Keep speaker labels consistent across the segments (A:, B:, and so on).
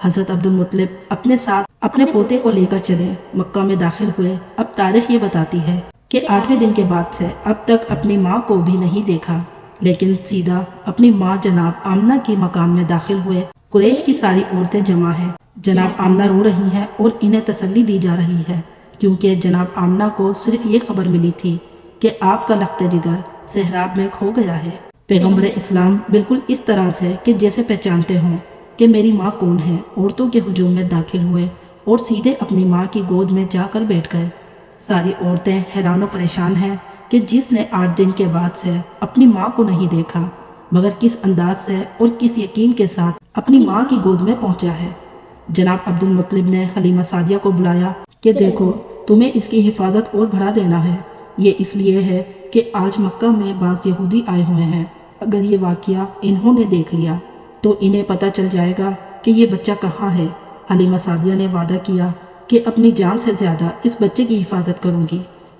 A: حضرت عبدالمطلب اپنے ساتھ اپنے پوتے کو لے کر چلے مکہ میں داخل ہوئے۔ اب تاریخ یہ بتاتی ہے کہ 8ویں دن کے بعد سے اب تک اپنی ماں کو بھی نہیں دیکھا، لیکن سیدھا اپنی ماں جناب آمنہ کی مکان میں داخل ہوئے۔ قریش کی ساری عورتیں جمع ہیں، جناب آمنہ رو رہی ہیں اور انہیں تسلی دی جا رہی ہے، کیونکہ جناب آمنہ کو صرف یہ خبر ملی تھی کہ آپ کا لخت جگر صحرا میں کھو گیا ہے۔ پیغمبر اسلام بالکل اس طرح سے کہ جیسے پہچانتے ہوں کہ میری ماں کون ہے، عورتوں کے ہجوم میں داخل ہوئے اور سیدھے اپنی ماں کی گود میں جا کر بیٹھ گئے۔ ساری عورتیں حیران و پریشان ہیں کہ جس نے 8 دن کے بعد سے اپنی ماں کو نہیں دیکھا، مگر کس انداز سے اور کس یقین کے ساتھ اپنی ماں کی گود میں پہنچا ہے۔ جناب عبدالمطلب نے حلیمہ سعدیہ کو بلایا کہ دیکھو، تمہیں اس کی حفاظت اور بڑھا دینا ہے۔ یہ اس لیے ہے کہ آج مکہ میں بعض یہودی آئے ہوئے ہیں، اگر یہ واقعہ انہوں نے دیکھ لیا تو انہیں پتہ چل جائے گا کہ یہ بچہ کہاں ہے۔ حلیمہ سعدیہ نے وعدہ کیا کہ اپنی جان سے زیادہ اس بچے کی حفاظت کروں گی۔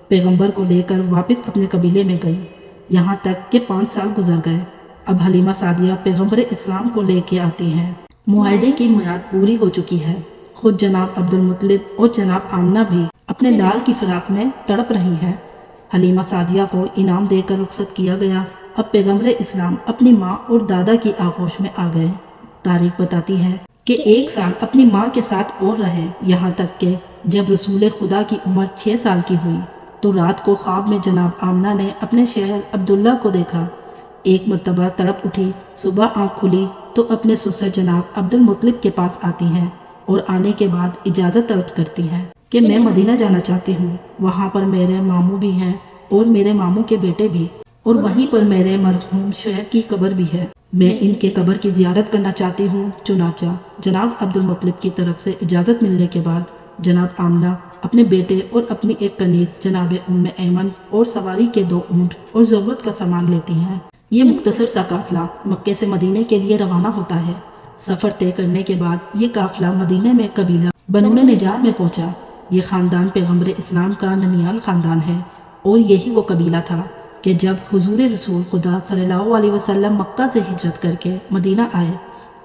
A: پیغمبر کو لے کر واپس اپنے قبیلے میں گئی، یہاں تک کہ 5 سال گزر گئے۔ اب حلیمہ سعدیہ پیغمبر اسلام کو لے کے آتی ہیں۔ معاہدے کی میعاد پوری ہو چکی ہے۔ خود جناب عبدالمطلب اور جناب آمنہ بھی اپنے لال کی فراق میں تڑپ رہی ہیں۔ حلیمہ سعدیہ کو انعام دے کر رخصت کیا گیا۔ اب پیغمبر اسلام اپنی ماں اور دادا کی آغوش میں آ گئے۔ تاریخ بتاتی ہے کہ 1 سال اپنی ماں کے ساتھ اور رہے، یہاں تک کہ جب رسول خدا کی عمر 6 سال کی ہوئی تو رات کو خواب میں جناب آمنہ نے اپنے شوہر عبداللہ کو دیکھا۔ ایک مرتبہ تڑپ اٹھی، صبح آنکھ کھلی تو اپنے سسر جناب عبدالمطلب کے پاس آتی ہیں اور آنے کے بعد اجازت طلب کرتی ہیں کہ میں مدینہ جانا چاہتی ہوں، وہاں پر میرے ماموں بھی ہیں اور میرے ماموں کے بیٹے بھی، اور وہیں پر میرے مرحوم شوہر کی قبر بھی ہے، میں ان کے قبر کی زیارت کرنا چاہتی ہوں۔ چنانچہ جناب عبدالمطلب کی طرف سے اجازت ملنے کے بعد جناب آمنہ اپنے بیٹے اور اپنی ایک کنیز جناب ایمن اور سواری کے 2 اونٹ اور ضرورت کا سامان لیتی ہیں۔ یہ مختصر سا قافلہ مکے سے مدینے کے لیے روانہ ہوتا ہے۔ سفر طے کرنے کے بعد یہ قافلہ مدینے میں قبیلہ بنو نجار میں پہنچا۔ یہ خاندان پیغمبر اسلام کا ننیال خاندان ہے، اور یہی وہ قبیلہ تھا کہ جب حضور رسول خدا صلی اللہ علیہ وسلم مکہ سے ہجرت کر کے مدینہ آئے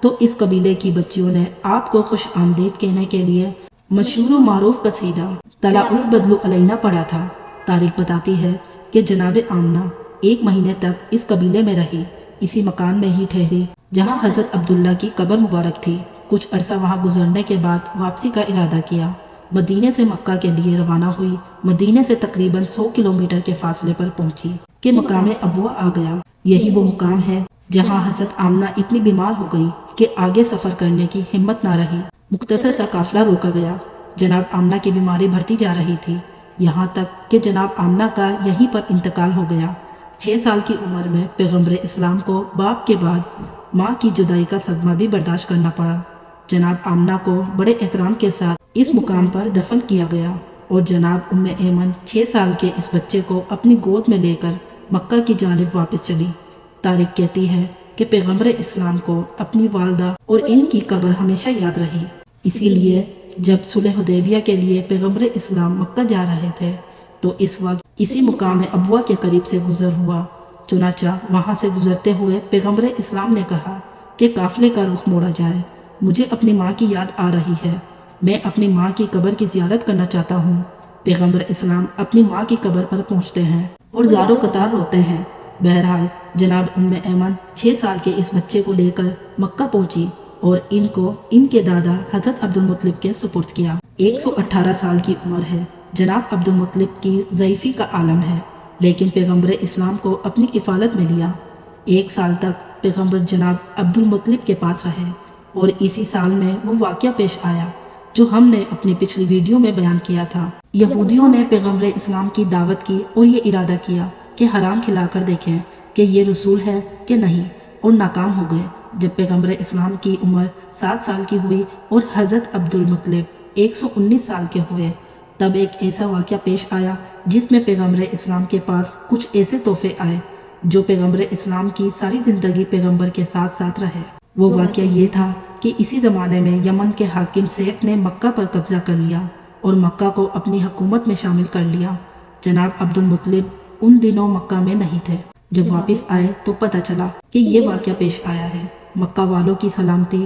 A: تو اس قبیلے کی بچیوں نے آپ کو خوش آمدید کہنے کے لیے مشہور و معروف قصیدہ طلع البدر علینا پڑھا تھا۔ تاریخ بتاتی ہے کہ جناب آمنہ 1 مہینے تک اس قبیلے میں رہی، اسی مکان میں ہی ٹھہری جہاں حضرت عبداللہ کی قبر مبارک تھی۔ کچھ عرصہ وہاں گزرنے کے بعد واپسی کا ارادہ کیا، مدینے سے مکہ کے لیے روانہ ہوئی۔ مدینے سے تقریباً 100 کلومیٹر کے فاصلے پر پہنچی کہ مقام ابوا آ گیا۔ یہی وہ مقام ہے جہاں حضرت آمنہ اتنی بیمار ہو گئی کہ آگے سفر کرنے کی ہمت نہ رہی۔ مختصر سا قافلہ روکا گیا۔ جناب آمنہ کی بیماری بڑھتی جا رہی تھی، یہاں تک کہ جناب آمنہ کا یہیں پر انتقال ہو گیا۔ 6 سال کی عمر میں پیغمبر اسلام کو باپ کے بعد ماں کی جدائی کا صدمہ بھی برداشت کرنا پڑا۔ جناب آمنہ کو بڑے احترام کے ساتھ اس مقام پر دفن کیا گیا، اور جناب ایمن 6 سال کے اس بچے کو اپنی گود میں لے کر مکہ کی جانب واپس چلی۔ تاریخ کہتی ہے کہ پیغمبر اسلام کو اپنی والدہ اور ان کی قبر ہمیشہ یاد رہی، اسی لیے جب صلح حدیبیہ کے لیے پیغمبر اسلام مکہ جا رہے تھے تو اس وقت اسی مقام ابوا کے قریب سے گزر ہوا۔ چنانچہ وہاں سے گزرتے ہوئے پیغمبر اسلام نے کہا کہ قافلے کا رخ موڑا جائے، مجھے اپنی ماں کی یاد آ رہی ہے، میں اپنی ماں کی قبر کی زیارت کرنا چاہتا ہوں۔ پیغمبر اسلام اپنی ماں کی قبر پر پہنچتے ہیں اور زارو قطار روتے ہیں۔ بہرحال جناب ایمن 6 سال کے اس بچے کو لے کر مکہ پہنچی اور ان کو ان کے دادا حضرت عبدالمطلب کے سپرد کیا۔ 118 سال کی عمر ہے۔ جناب عبدالمطلب کی ضعیفی کا عالم ہے، لیکن پیغمبر اسلام کو اپنی کفالت میں لیا۔ 1 سال تک پیغمبر جناب عبدالمطلب کے پاس رہے، اور اسی سال میں وہ واقعہ پیش آیا جو ہم نے اپنی پچھلی ویڈیو میں بیان کیا تھا۔ یہودیوں نے پیغمبر اسلام کی دعوت کی اور یہ ارادہ کیا کہ حرام کھلا کر دیکھیں کہ یہ رسول ہے کہ نہیں، اور ناکام ہو گئے۔ جب پیغمبر اسلام کی عمر 7 سال کی ہوئی اور حضرت عبدالمطلب 119 سال کے ہوئے، تب ایک ایسا واقعہ پیش آیا جس میں پیغمبر اسلام کے پاس کچھ ایسے تحفے آئے جو پیغمبر اسلام کی ساری زندگی پیغمبر کے ساتھ ساتھ رہے۔ وہ واقعہ یہ تھا کہ اسی زمانے میں یمن کے حاکم سیف نے مکہ پر قبضہ کر لیا اور مکہ کو اپنی حکومت میں شامل کر لیا۔ جناب عبدالمطلب ان دنوں مکہ میں نہیں تھے۔ جب واپس آئے تو پتہ چلا کہ یہ واقعہ پیش آیا ہے۔ مکہ والوں کی سلامتی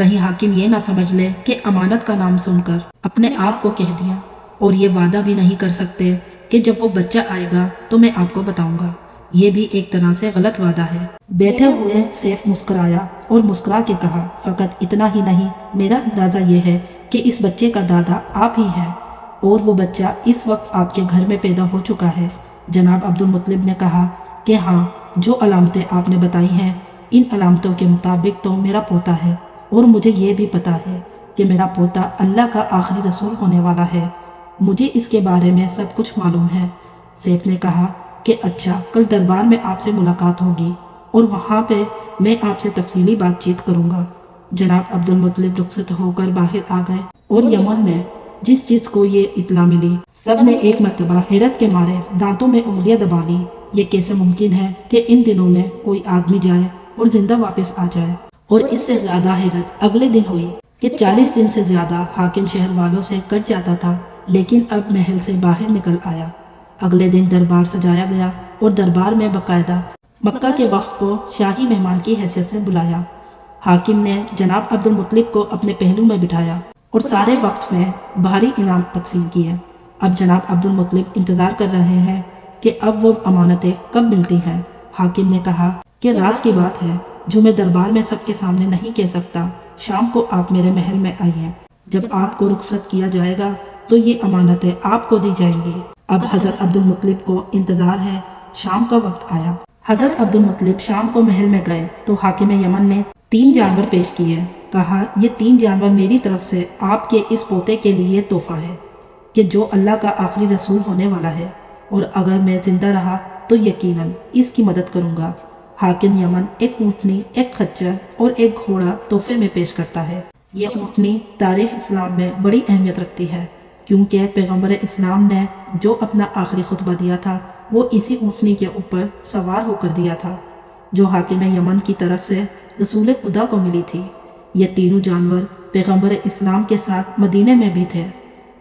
A: کہیں حاکم یہ نہ سمجھ لے کہ امانت کا نام سن کر اپنے آپ کو کہہ دیا، اور یہ وعدہ بھی نہیں کر سکتے کہ جب وہ بچہ آئے گا تو میں آپ کو بتاؤں گا۔ یہ بھی ایک طرح سے غلط وعدہ ہے۔ بیٹھے ہوئے سیف مسکرایا اور مسکرا کے کہا، فقط اتنا ہی نہیں، میرا اندازہ یہ ہے کہ اس بچے کا دادا آپ ہی ہیں، اور وہ بچہ اس وقت آپ کے گھر میں پیدا ہو چکا ہے۔ جناب عبد المطلب نے کہا کہ ہاں، جو علامتیں آپ نے بتائی ہیں، ان علامتوں کے مطابق تو میرا پوتا ہے، اور مجھے یہ بھی پتا ہے کہ میرا پوتا اللہ کا آخری رسول ہونے والا ہے۔ مجھے اس کے بارے میں سب کچھ معلوم ہے۔ سیف نے کہا کہ اچھا، کل دربار میں آپ سے ملاقات ہوگی اور وہاں پہ میں آپ سے تفصیلی بات چیت کروں گا۔ جناب عبد المطلب رخصت ہو کر باہر آ گئے، اور یمن میں جس چیز کو یہ اطلاع ملی، سب نے ایک مرتبہ حیرت کے مارے دانتوں میں انگلیاں دبا لی۔ یہ کیسے ممکن ہے کہ ان دنوں میں کوئی آدمی جائے اور زندہ واپس آ جائے؟ اور اس سے زیادہ حیرت اگلے دن ہوئی کہ 40 دن سے زیادہ حاکم شہر والوں سے کٹ جاتا تھا، لیکن اب محل سے باہر نکل آیا۔ اگلے دن دربار سجایا گیا اور دربار میں باقاعدہ مکہ کے وفد کو شاہی مہمان کی حیثیت سے بلایا۔ حاکم نے جناب عبد المطلب کو اپنے پہلو میں بٹھایا اور سارے وقت میں بھاری انعام تقسیم کیے۔ اب جناب عبد المطلب انتظار کر رہے ہیں کہ اب وہ امانتیں کب ملتی ہیں۔ حاکم نے کہا کہ راز کی بات ہے جو میں دربار میں سب کے سامنے نہیں کہہ سکتا۔ شام کو آپ میرے محل میں آئیے، جب آپ کو رخصت کیا جائے گا تو یہ امانتیں آپ کو دی جائیں گی۔ اب حضرت عبد المطلب کو انتظار ہے۔ شام کا وقت آیا۔ حضرت عبد المطلب شام کو محل میں گئے تو حاکم یمن نے 3 جانور پیش کیے۔ کہا، یہ 3 جانور میری طرف سے آپ کے اس پوتے کے لیے تحفہ ہے کہ جو اللہ کا آخری رسول ہونے والا ہے، اور اگر میں زندہ رہا تو یقیناً اس کی مدد کروں گا۔ حاکم یمن ایک اونٹنی، ایک خچر اور ایک گھوڑا تحفے میں پیش کرتا ہے۔ یہ اونٹنی تاریخ اسلام میں بڑی اہمیت رکھتی ہے، کیونکہ پیغمبر اسلام نے جو اپنا آخری خطبہ دیا تھا وہ اسی اونٹنی کے اوپر سوار ہو کر دیا تھا، جو حاکم یمن کی طرف سے رسول خدا کو ملی تھی۔ یہ تینوں جانور پیغمبر اسلام کے ساتھ مدینے میں بھی تھے۔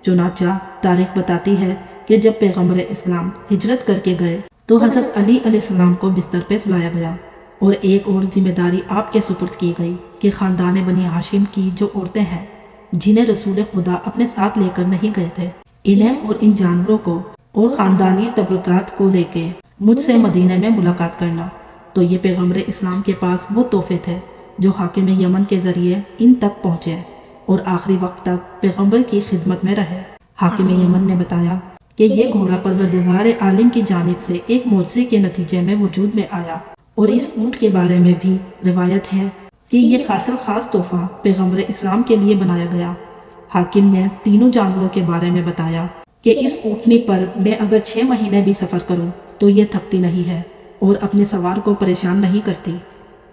A: چنانچہ تاریخ بتاتی ہے کہ جب پیغمبر اسلام ہجرت کر کے گئے تو حضرت علی علیہ السلام کو بستر پہ سلایا گیا، اور ایک اور ذمہ داری آپ کے سپرد کی گئی کہ خاندان بنی ہاشم کی جو عورتیں ہیں جنہیں رسول خدا اپنے ساتھ لے کر نہیں گئے تھے، انہیں اور ان جانوروں کو اور خاندانی تبرکات کو لے کے مجھ سے مدینے میں ملاقات کرنا۔ تو یہ پیغمبر اسلام کے پاس وہ تحفے تھے جو حاکم یمن کے ذریعے ان تک پہنچے اور آخری وقت تک پیغمبر کی خدمت میں رہے۔ حاکم یمن نے بتایا کہ یہ گھوڑا پروردگار عالم کی جانب سے ایک معجزے کے نتیجے میں وجود میں آیا، اور اس اونٹ کے بارے میں بھی روایت ہے کہ یہ خاص تحفہ پیغمبر اسلام کے لیے بنایا گیا۔ حاکم نے تینوں جانوروں کے بارے میں بتایا کہ اس اونٹنی پر میں اگر 6 مہینے بھی سفر کروں تو یہ تھکتی نہیں ہے اور اپنے سوار کو پریشان نہیں کرتی۔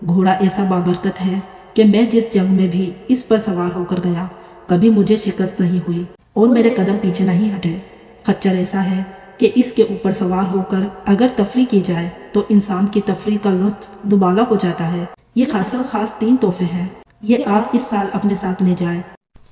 A: گھوڑا ایسا بابرکت ہے کہ میں جس جنگ میں بھی اس پر سوار ہو کر گیا کبھی مجھے شکست نہیں ہوئی اور میرے قدم پیچھے نہیں ہٹے۔ خچر ایسا ہے کہ اس کے اوپر سوار ہو کر اگر تفریح کی جائے تو انسان کی تفریح کا لطف دوبالا ہو جاتا ہے۔ یہ خاص 3 تحفے ہیں، یہ آپ اس سال اپنے ساتھ لے جائیں۔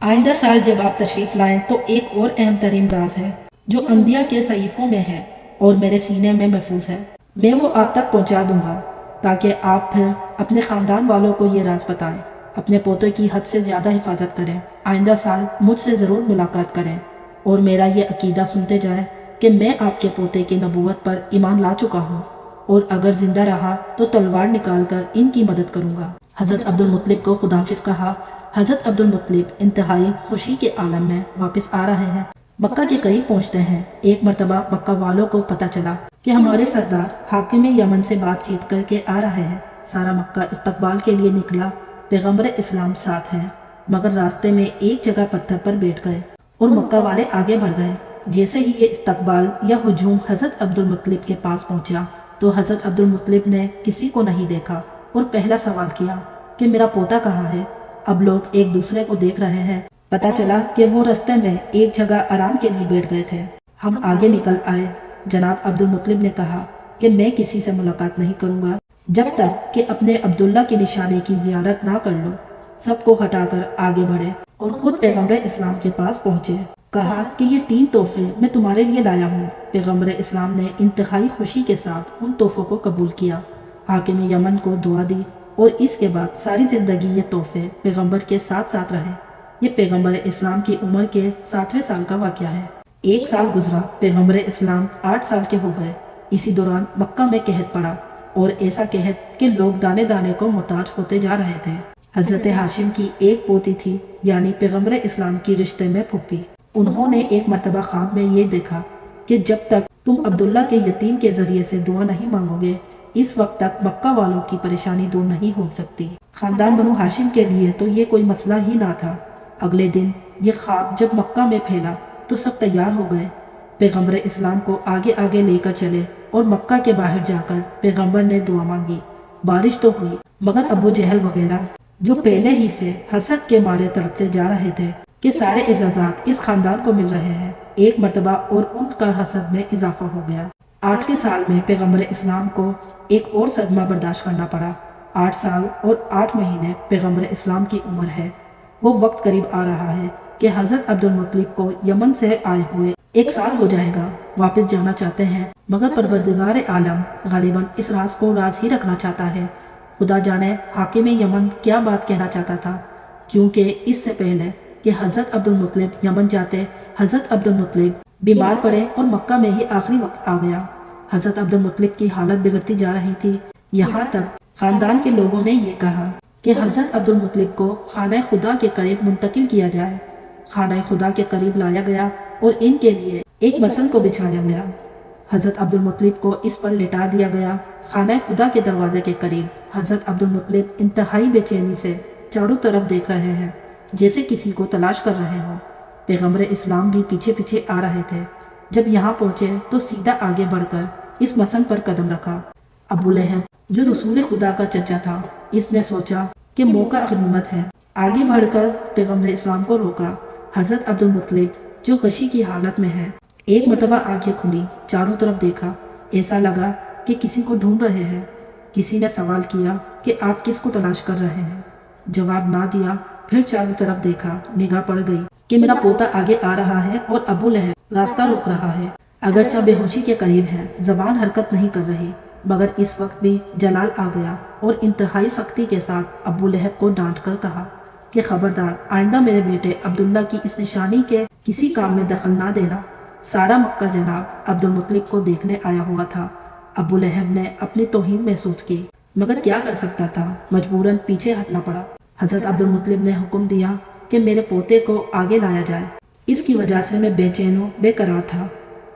A: آئندہ سال جب آپ تشریف لائیں تو ایک اور اہم ترین راز ہے جو انبیاء کے صحیفوں میں ہے اور میرے سینے میں محفوظ ہے۔ میں وہ آپ تک پہنچا دوں گا تاکہ آپ پھر اپنے خاندان والوں کو یہ راز بتائیں۔ اپنے پوتے کی حد سے زیادہ حفاظت کریں۔ آئندہ سال مجھ سے ضرور ملاقات کریں اور میرا یہ عقیدہ سنتے جائیں کہ میں آپ کے پوتے کی نبوت پر ایمان لا چکا ہوں، اور اگر زندہ رہا تو تلوار نکال کر ان کی مدد کروں گا۔ حضرت عبد المطلب کو خداحافظ کہا۔ حضرت عبد المطلب انتہائی خوشی کے عالم میں واپس آ رہے ہیں۔ مکہ کے قریب پہنچتے ہیں۔ ایک مرتبہ مکہ والوں کو پتہ چلا کہ ہمارے سردار حاکم یمن سے بات چیت کر کے آ رہے ہیں۔ سارا مکہ استقبال کے لیے نکلا۔ پیغمبر اسلام ساتھ ہیں، مگر راستے میں ایک جگہ پتھر پر بیٹھ گئے اور مکہ والے آگے بڑھ گئے۔ جیسے ہی یہ استقبال یا ہجوم حضرت عبد المطلب کے پاس پہنچا تو حضرت عبد المطلب نے کسی کو نہیں دیکھا اور پہلا سوال کیا کہ میرا پوتا کہاں ہے؟ اب لوگ ایک دوسرے کو دیکھ رہے ہیں۔ پتہ چلا کہ وہ راستے میں ایک جگہ آرام کے لیے بیٹھ گئے تھے۔ ہم آگے نکل آئے۔ جناب عبد المطلب نے کہا کہ میں کسی سے ملاقات نہیں کروں گا جب تک کہ اپنے عبداللہ کی نشانی کی زیارت نہ کر لو۔ سب کو ہٹا کر آگے بڑھے اور خود پیغمبر اسلام کے پاس پہنچے۔ کہا کہ یہ 3 تحفے میں تمہارے لیے لایا ہوں۔ پیغمبر اسلام نے انتہائی خوشی کے ساتھ ان تحفوں کو قبول کیا۔ حاکم یمن کو دعا دی اور اس کے بعد ساری زندگی یہ تحفے پیغمبر کے ساتھ ساتھ رہے۔ یہ پیغمبر اسلام کی عمر کے 7ویں سال کا واقعہ ہے۔ 1 سال گزرا، پیغمبر اسلام 8 سال کے ہو گئے۔ اسی دوران مکہ میں قحط پڑا، اور ایسا قحط کہ لوگ دانے دانے کو محتاج ہوتے جا رہے تھے۔ حضرت ہاشم کی ایک پوتی تھی، یعنی پیغمبر اسلام کی رشتے میں پھوپھی۔ انہوں نے ایک مرتبہ خواب میں یہ دیکھا کہ جب تک تم عبداللہ کے یتیم کے ذریعے سے دعا نہیں مانگو گے، اس وقت تک مکہ والوں کی پریشانی دور نہیں ہو سکتی۔ خاندان بنو ہاشم کے لیے تو یہ کوئی مسئلہ ہی نہ تھا۔ اگلے دن یہ خواب جب مکہ میں پھیلا تو سب تیار ہو گئے، پیغمبر اسلام کو آگے آگے لے کر چلے، اور مکہ کے باہر جا کر پیغمبر نے دعا مانگی۔ بارش تو ہوئی، مگر ابو جہل وغیرہ جو پہلے ہی سے حسد کے مارے تڑپتے جا رہے تھے کہ سارے اعزازات اس خاندان کو مل رہے ہیں، ایک مرتبہ اور ان کا حسد میں اضافہ ہو گیا۔ 8ویں سال میں پیغمبر اسلام کو ایک اور صدمہ برداشت کرنا پڑا۔ 8 سال اور 8 مہینے پیغمبر اسلام کی عمر ہے۔ وہ وقت قریب آ رہا ہے کہ حضرت عبد المطلب کو یمن سے آئے ہوئے 1 سال ہو جائے گا، واپس جانا چاہتے ہیں، مگر پروردگار عالم غالباً اس راز کو راز ہی رکھنا چاہتا ہے۔ خدا جانے حاکم یمن کیا بات کہنا چاہتا تھا، کیونکہ اس سے پہلے کہ حضرت عبد المطلب یمن جاتے، حضرت عبد المطلب بیمار پڑے اور مکہ میں ہی آخری وقت آ گیا۔ حضرت عبد المطلب کی حالت بگڑتی جا رہی تھی، یہاں تک خاندان کے لوگوں نے یہ کہا کہ حضرت عبد المطلب کو خانہ خدا کے قریب منتقل کیا جائے۔ خانہ خدا کے قریب لایا گیا اور ان کے لیے ایک مسن کو بچھایا گیا۔ حضرت عبد المطلب کو اس پر لٹا دیا گیا۔ خانہ خدا کے دروازے کے قریب حضرت عبد المطلب انتہائی بے چینی سے چاروں طرف دیکھ رہے ہیں، جیسے کسی کو تلاش کر رہے ہوں۔ پیغمبر اسلام بھی پیچھے پیچھے آ رہے تھے۔ جب یہاں پہنچے تو سیدھا آگے بڑھ کر اس مسن پر قدم رکھا۔ ابو لہب جو رسول خدا کا چچا تھا، اس نے سوچا کہ موقع غنیمت ہے، آگے بڑھ کر پیغمبر اسلام کو روکا۔ حضرت عبد المطلب جو غشی کی حالت میں ہے، ایک مرتبہ آنکھیں کھلی، چاروں طرف دیکھا، ایسا لگا کہ کسی کو ڈھونڈ رہے ہیں۔ کسی نے سوال کیا کہ آپ کس کو تلاش کر رہے ہیں؟ جواب نہ دیا، پھر چاروں طرف دیکھا، نگاہ پڑ گئی کہ میرا پوتا آگے آ رہا ہے اور ابو لہب راستہ روک رہا ہے۔ اگرچہ بے ہوشی کے قریب ہے، زبان حرکت نہیں کر رہی، مگر اس وقت بھی جلال آ گیا اور انتہائی سختی کے ساتھ ابو لہب کو ڈانٹ کر کہا کہ خبردار، آئندہ میرے بیٹے عبداللہ کی اس نشانی کے کسی کام میں دخل نہ دینا۔ سارا مکہ جناب عبد المطلب کو دیکھنے آیا ہوا تھا۔ ابو لہب نے اپنی توہین محسوس کی، مگر کیا کر سکتا تھا، مجبوراً پیچھے ہٹنا پڑا۔ حضرت عبد المطلب نے حکم دیا کہ میرے پوتے کو آگے لایا جائے، اس کی وجہ سے میں بے چین و بے قرار تھا۔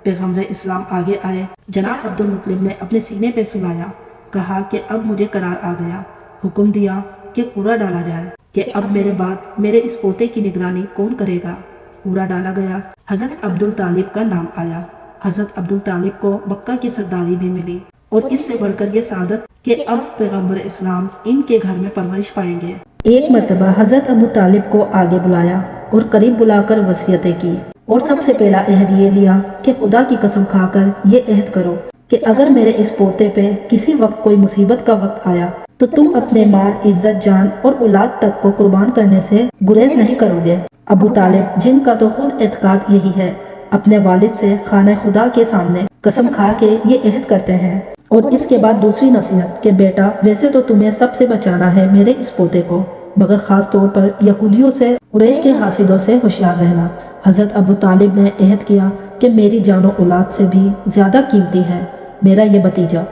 A: پیغمبر اسلام آگے آئے، جناب عبد المطلب نے اپنے سینے پہ سلایا، کہا کہ اب مجھے قرار آ گیا۔ حکم دیا کہ کوڑا ڈالا جائے کہ اب میرے بعد میرے اس پوتے کی نگرانی کون کرے گا۔ کوڑا ڈالا گیا، حضرت عبد الطالب کا نام آیا۔ حضرت عبد الطالب کو مکہ کی سرداری بھی ملی، اور اس سے بڑھ کر یہ سعادت کہ اب پیغمبر اسلام ان کے گھر میں پرورش پائیں گے۔ ایک مرتبہ حضرت ابو طالب کو آگے بلایا اور قریب بلا کر وصیتیں کی، اور سب سے پہلا عہد یہ لیا کہ خدا کی قسم کھا کر یہ عہد کرو کہ اگر میرے اس پوتے پہ کسی وقت کوئی مصیبت کا وقت آیا تو تم اپنے مال، عزت، جان اور اولاد تک کو قربان کرنے سے گریز نہیں کرو گے۔ ابو طالب، جن کا تو خود اعتقاد یہی ہے، اپنے والد سے خانہ خدا کے سامنے قسم کھا کے یہ عہد کرتے ہیں، اور اس کے بعد دوسری نصیحت کہ بیٹا، ویسے تو تمہیں سب سے بچانا ہے میرے اس پوتے کو، مگر خاص طور پر یہودیوں سے، قریش کے حاسدوں سے ہوشیار رہنا۔ حضرت ابو طالب نے عہد کیا کہ میری جان و اولاد سے بھی زیادہ قیمتی ہے میرا یہ بھتیجا۔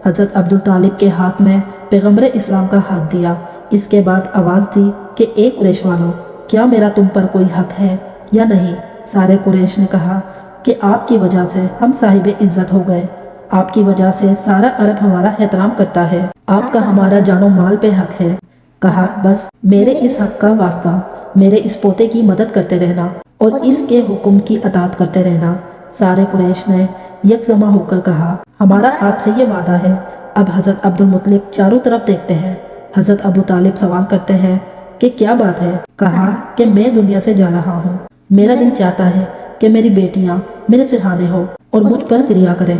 A: حضرت عبد الطالب کے ہاتھ میں پیغمبر اسلام کا ہاتھ دیا۔ اس کے بعد آواز دی کہ اے قریش والوں، کیا میرا تم پر کوئی حق ہے یا نہیں؟ سارے قریش نے کہا کہ آپ کی وجہ سے ہم صاحب عزت ہو گئے، آپ کی وجہ سے سارا عرب ہمارا احترام کرتا ہے، آپ کا ہمارا جان و مال پہ حق ہے۔ کہا بس میرے اس حق کا واسطہ میرے اس پوتے کی مدد کرتے رہنا اور اس کے حکم کی اطاعت کرتے رہنا۔ سارے قریش نے یک جمع ہو کر کہا ہمارا آپ سے یہ وعدہ ہے۔ اب حضرت عبد المطلب چاروں طرف دیکھتے ہیں۔ حضرت ابو طالب سوال کرتے ہیں کہ کیا بات ہے؟ کہا کہ میں دنیا سے جا رہا ہوں، میرا دل چاہتا ہے کہ میری بیٹیاں میرے سرہانے ہو اور مجھ پر کریا کریں،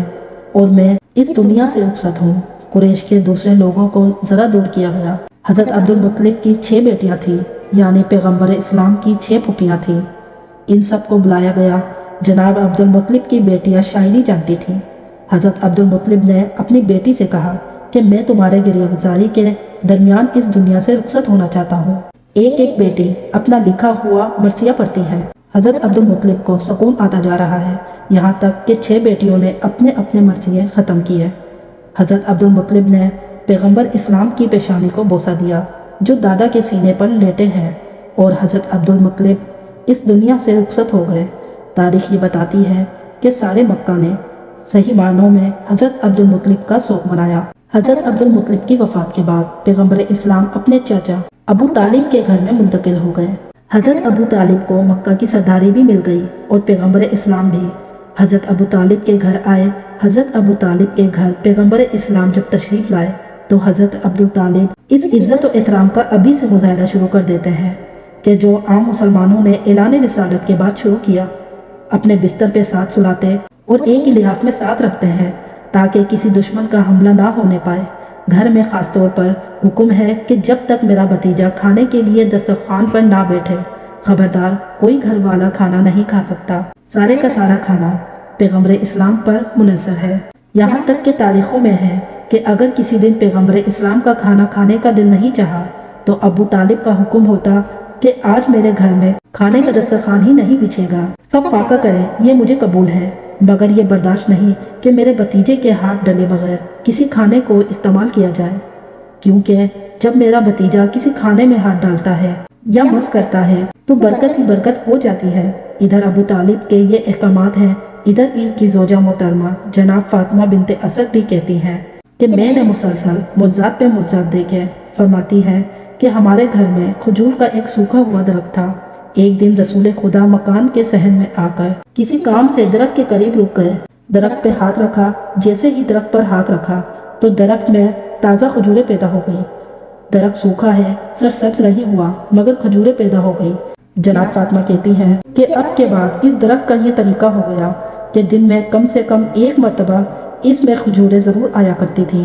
A: اور میں اس دنیا سے رخصت ہوں۔ قریش کے دوسرے لوگوں کو ذرا دور کیا گیا۔ حضرت عبد المطلب کی 6 بیٹیاں تھیں، یعنی پیغمبر اسلام کی 6 پھوپھیاں تھیں۔ ان سب کو بلایا گیا۔ جناب عبد المطلب کی بیٹیاں شاعری جانتی تھیں۔ حضرت عبد المطلب نے اپنی بیٹی سے کہا کہ میں تمہارے گریہ گزاری کے درمیان اس دنیا سے رخصت ہونا چاہتا ہوں۔ ایک ایک بیٹی اپنا لکھا ہوا مرثیہ پڑھتی ہے۔ حضرت عبد المطلب کو سکون آتا جا رہا ہے، یہاں تک کہ 6 بیٹیوں نے اپنے اپنے مرثیے ختم کیے۔ حضرت عبد المطلب نے پیغمبر اسلام کی پیشانی کو بوسہ دیا جو دادا کے سینے پر لیٹے ہیں، اور حضرت عبد المطلب اس دنیا سے رخصت ہو گئے۔ تاریخ یہ بتاتی ہے کہ سارے مکہ نے صحیح معنوں میں حضرت عبد المطلب کا سوگ منایا۔ حضرت عبد المطلب کی وفات کے بعد پیغمبر اسلام اپنے چاچا ابو طالب کے گھر میں منتقل ہو گئے۔ حضرت ابو طالب کو مکہ کی سرداری بھی مل گئی اور پیغمبر اسلام بھی حضرت ابو طالب کے گھر آئے۔ حضرت ابو طالب کے گھر پیغمبر اسلام جب تشریف لائے تو حضرت عبد الطالب اس عزت و احترام کا ابھی سے مظاہرہ شروع کر دیتے ہیں کہ جو عام مسلمانوں نے اعلان رسالت کے بعد شروع کیا۔ اپنے بستر پہ ساتھ سلاتے اور ایک ہی لحاف میں ساتھ رکھتے ہیں تاکہ کسی دشمن کا حملہ نہ ہونے پائے۔ گھر میں خاص طور پر حکم ہے کہ جب تک میرا بھتیجا کھانے کے لیے دسترخوان پر نہ بیٹھے، خبردار کوئی گھر والا کھانا نہیں کھا سکتا۔ سارے کا سارا کھانا پیغمبر اسلام پر منحصر ہے، یہاں تک کہ تاریخوں میں ہے کہ اگر کسی دن پیغمبر اسلام کا کھانا کھانے کا دل نہیں چاہا تو ابو طالب کا حکم ہوتا کہ آج میرے گھر میں کھانے کا دسترخوان ہی نہیں بچھے گا، سب فاقہ کریں، یہ مجھے قبول ہے، مگر یہ برداشت نہیں کہ میرے بھتیجے کے ہاتھ ڈلے بغیر کسی کھانے کو استعمال کیا جائے، کیونکہ جب میرا بھتیجا کسی کھانے میں ہاتھ ڈالتا ہے یا مس کرتا ہے تو برکت ہی برکت ہو جاتی ہے۔ ادھر ابو طالب کے یہ احکامات ہیں، ادھر ان کی زوجہ محترمہ جناب فاطمہ بنت اسد بھی کہتی ہیں کہ میں نے مسلسل معجزات پہ معجزات دیکھے۔ فرماتی ہے کہ ہمارے گھر میں کھجور کا ایک سوکھا ہوا درخت تھا۔ ایک دن رسول خدا مکان کے صحن میں آ کر کسی کام سے درخت کے قریب رک گئے۔ درخت پہ ہاتھ رکھا، جیسے ہی درخت پر ہاتھ رکھا تو درخت میں تازہ کھجوریں پیدا ہو گئی۔ درخت سوکھا ہے، سرسبز نہیں ہوا، مگر کھجوریں پیدا ہو گئی۔ جناب فاطمہ کہتی ہیں کہ اب کے بعد اس درخت کا یہ طریقہ ہو گیا کہ دن میں کم سے کم 1 مرتبہ اس میں کھجوریں ضرور آیا کرتی تھی،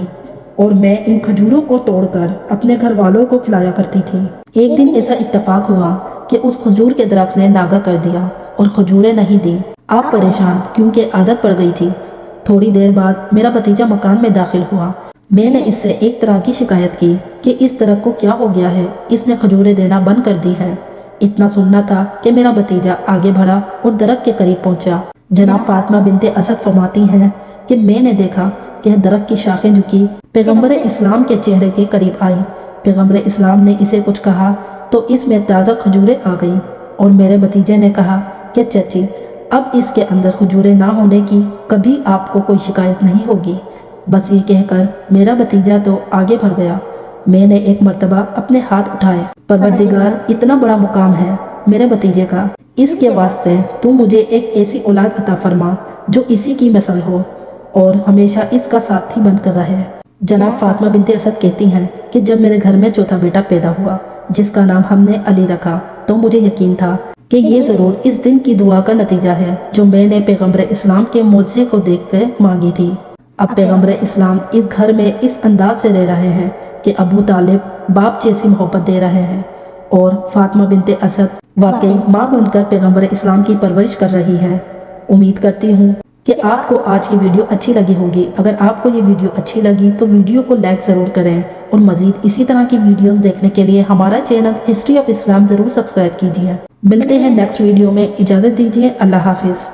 A: اور میں ان کھجوروں کو توڑ کر اپنے گھر والوں کو کھلایا کرتی تھی۔ ایک دن ایسا اتفاق ہوا کہ اس کھجور کے درخت نے ناغہ کر دیا اور کھجوریں نہیں دی۔ آپ پریشان، کیونکہ عادت پڑ گئی تھی۔ تھوڑی دیر بعد میرا بھتیجا مکان میں داخل ہوا۔ میں نے اس سے ایک طرح کی شکایت کی کہ اس درخت کو کیا ہو گیا ہے، اس نے کھجوریں دینا بند کر دی ہے۔ اتنا سننا تھا کہ میرا بھتیجا آگے بڑھا اور درخت کے قریب پہنچا۔ جناب فاطمہ بنت اسد فرماتی ہیں کہ میں نے دیکھا کہ درخت کی شاخیں جھکی پیغمبر اسلام کے چہرے کے قریب آئی۔ پیغمبر اسلام نے اسے کچھ کہا تو اس میں تازہ کھجوریں آ گئیں، اور میرے بھتیجے نے کہا کہ چچی اب اس کے اندر کھجوریں نہ ہونے کی کبھی آپ کو کوئی شکایت نہیں ہوگی۔ بس یہ کہہ کر میرا بھتیجا تو آگے بڑھ گیا۔ میں نے ایک مرتبہ اپنے ہاتھ اٹھائے، پروردگار اتنا بڑا مقام ہے میرے بھتیجے کا، اس کے واسطے تو مجھے ایک ایسی اولاد عطا فرما جو اسی کی مثل ہو اور ہمیشہ اس کا ساتھی بن کر رہے۔ جناب فاطمہ بنت اسد کہتی ہیں کہ جب میرے گھر میں چوتھا بیٹا پیدا ہوا جس کا نام ہم نے علی رکھا تو مجھے یقین تھا کہ یہ ضرور اس دن کی دعا کا نتیجہ ہے جو میں نے پیغمبر اسلام کے معجزے کو دیکھ کر مانگی تھی۔ اب پیغمبر اسلام اس گھر میں اس انداز سے رہ رہے ہیں کہ ابو طالب باپ جیسی محبت دے رہے ہیں، اور فاطمہ بنت اسد واقعی ماں بن کر پیغمبر اسلام کی پرورش کر رہی ہے۔ امید کرتی ہوں کہ آپ کو آج کی ویڈیو اچھی لگی ہوگی۔ اگر آپ کو یہ ویڈیو اچھی لگی تو ویڈیو کو لائک ضرور کریں، اور مزید اسی طرح کی ویڈیوز دیکھنے کے لیے ہمارا چینل ہسٹری آف اسلام ضرور سبسکرائب کیجیے۔ ملتے ہیں نیکسٹ ویڈیو میں، اجازت دیجیے، اللہ حافظ۔